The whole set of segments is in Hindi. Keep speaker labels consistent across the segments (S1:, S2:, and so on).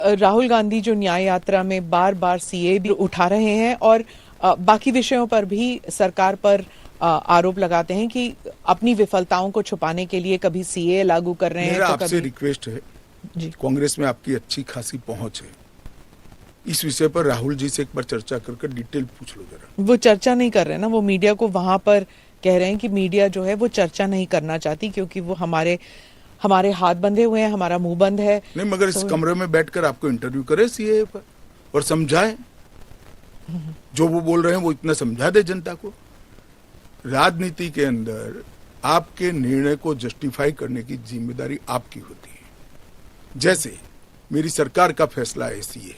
S1: राहुल गांधी जो न्याय यात्रा में बार बार सीए भी उठा रहे हैं और बाकी विषयों पर भी सरकार पर आरोप लगाते हैं कि अपनी विफलताओं को छुपाने के लिए कभी सीए लागू कर रहे हैं
S2: मेरा
S1: तो
S2: आपसे रिक्वेस्ट है जी, कांग्रेस में आपकी अच्छी खासी पहुंच है, इस विषय पर राहुल जी से एक बार चर्चा करके डिटेल पूछ लो जरा।
S1: वो चर्चा नहीं कर रहे हैं ना, वो मीडिया को वहां पर कह रहे हैं कि मीडिया जो है वो चर्चा नहीं करना चाहती क्योंकि वो हमारे हाथ बंधे हुए हैं, हमारा मुंह बंद है।
S2: नहीं, मगर इस कमरे में बैठकर आपको इंटरव्यू करे सीए पर और समझाए, जो वो बोल रहे हैं वो इतना समझा दे जनता को। राजनीति के अंदर आपके निर्णय को जस्टिफाई करने की जिम्मेदारी आपकी होती है। जैसे मेरी सरकार का फैसला ऐसी है,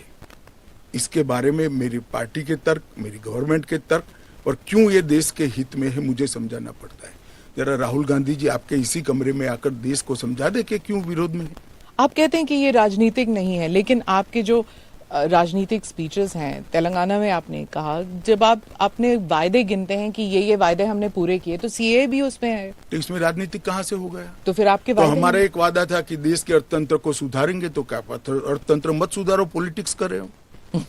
S2: इसके बारे में मेरी पार्टी के तर्क, मेरी गवर्नमेंट के तर्क और क्यों ये देश के हित में है मुझे समझाना पड़ता है। जरा राहुल गांधी जी आपके इसी कमरे में आकर देश को समझा दे कि क्यों विरोध में है।
S1: आप कहते हैं कि ये राजनीतिक नहीं है, लेकिन आपके जो राजनीतिक स्पीचेस हैं तेलंगाना में आपने कहा, जब आप अपने वायदे गिनते हैं कि ये वायदे हमने पूरे किए, तो सीए भी उसमें है, तो
S2: इसमें राजनीतिक कहां से हो गया?
S1: तो फिर आपके
S2: तो हमारा एक वादा था कि देश के अर्थतंत्र को सुधारेंगे, तो क्या अर्थतंत्र मत सुधारो, पॉलिटिक्स कर रहे हो।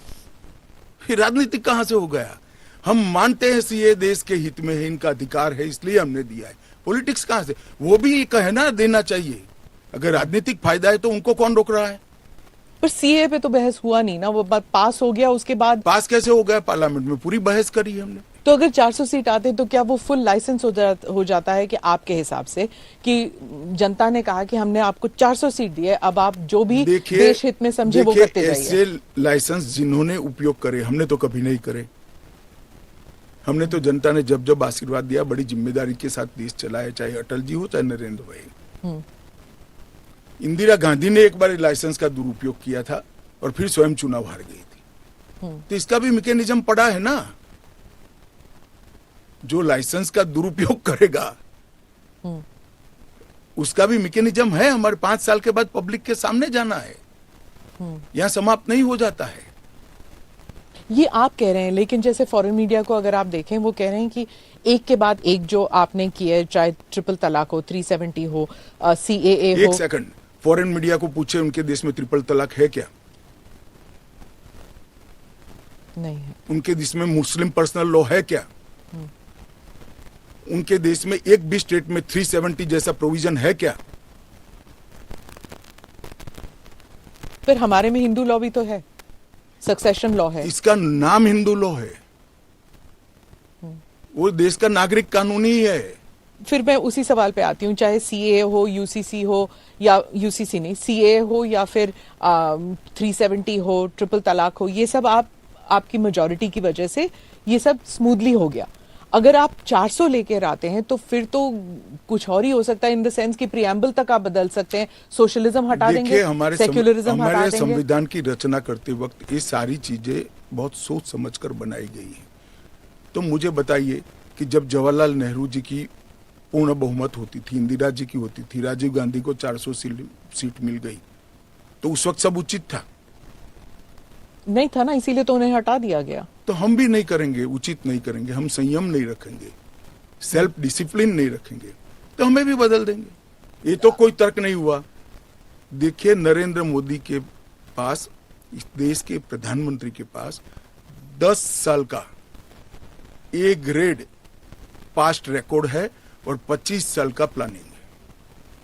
S2: फिर राजनीतिक कहां से हो गया? हम मानते हैं सीए देश के हित में है, इनका अधिकार है इसलिए हमने दिया है। पॉलिटिक्स कहां से? वो भी कहना देना चाहिए। अगर राजनीतिक फायदा है तो उनको कौन रोक रहा है?
S1: पर सीए पे तो बहस हुआ नहीं ना, वो बात पास हो गया, उसके बाद
S2: पास कैसे हो गया? पार्लियामेंट में पूरी बहस करी हमने।
S1: तो अगर 400 सीट आते तो क्या वो फुल लाइसेंस हो जाता है कि आपके हिसाब से कि जनता ने कहा कि हमने आपको 400 सीट दी है, अब आप जो भी देश हित में समझे वो करते जाइए।
S2: ऐसे लाइसेंस जिन्होंने उपयोग करे, हमने तो कभी नहीं करे। हमने तो जनता ने जब जब आशीर्वाद दिया बड़ी जिम्मेदारी के साथ देश चलाया, चाहे अटल जी हो चाहे नरेंद्र भाई। इंदिरा गांधी ने एक बार लाइसेंस का दुरुपयोग किया था और फिर स्वयं चुनाव हार गई थी। तो इसका भी मैकेनिज्म पड़ा है ना। जो लाइसेंस का दुरुपयोग करेगा उसका भी मैकेनिज्म है। हमारे 5 साल के बाद पब्लिक के सामने जाना है, यहां समाप्त नहीं हो जाता है।
S1: ये आप कह रहे हैं, लेकिन जैसे फॉरेन मीडिया को अगर आप देखें, वो कह रहे हैं कि एक के बाद एक जो आपने किया, चाहे ट्रिपल तलाक हो, 370 हो, सीएए हो।
S2: एक सेकंड, फॉरेन मीडिया को पूछे उनके देश में ट्रिपल तलाक है क्या?
S1: नहीं है।
S2: उनके देश में मुस्लिम पर्सनल लॉ है क्या? उनके देश में एक भी स्टेट में 370 जैसा प्रोविजन है क्या?
S1: फिर हमारे में हिंदू लॉ भी तो है, सक्सेशन लॉ है।
S2: इसका नाम हिंदू लॉ है, वो देश का नागरिक कानून ही है।
S1: फिर मैं उसी सवाल पे आती हूँ, चाहे सीए हो, यूसीसी हो, या यूसीसी नहीं, सीए हो, या फिर 370 हो, ट्रिपल तलाक हो, ये सब आपकी मेजॉरिटी की वजह से ये सब स्मूथली हो गया। अगर आप 400 लेकर आते हैं तो फिर तो कुछ और ही हो सकता है, इन द सेंस कि प्रियम्बल तक आप बदल सकते हैं, सोशलिज्म हटा देंगे, सेक्युलरिज्म हटा देंगे।
S2: संविधान की रचना करते वक्त ये सारी चीजें बहुत सोच समझकर बनाई गई हैं। तो मुझे बताइए कि जब जवाहरलाल नेहरू जी की पूर्ण बहुमत होती थी, इंदिरा जी की होती थी, राजीव गांधी को 400 सीट मिल गई, तो उस वक्त सब उचित था?
S1: नहीं था ना, इसीलिए तो उन्हें हटा दिया गया।
S2: तो हम भी नहीं करेंगे, उचित नहीं करेंगे, हम संयम नहीं रखेंगे, सेल्फ डिसिप्लिन नहीं रखेंगे, तो हमें भी बदल देंगे। ये तो कोई तर्क नहीं हुआ। देखिए, नरेंद्र मोदी के पास, इस देश के प्रधानमंत्री के पास 10 साल का ए ग्रेड पास्ट रिकॉर्ड है और 25 साल का प्लानिंग।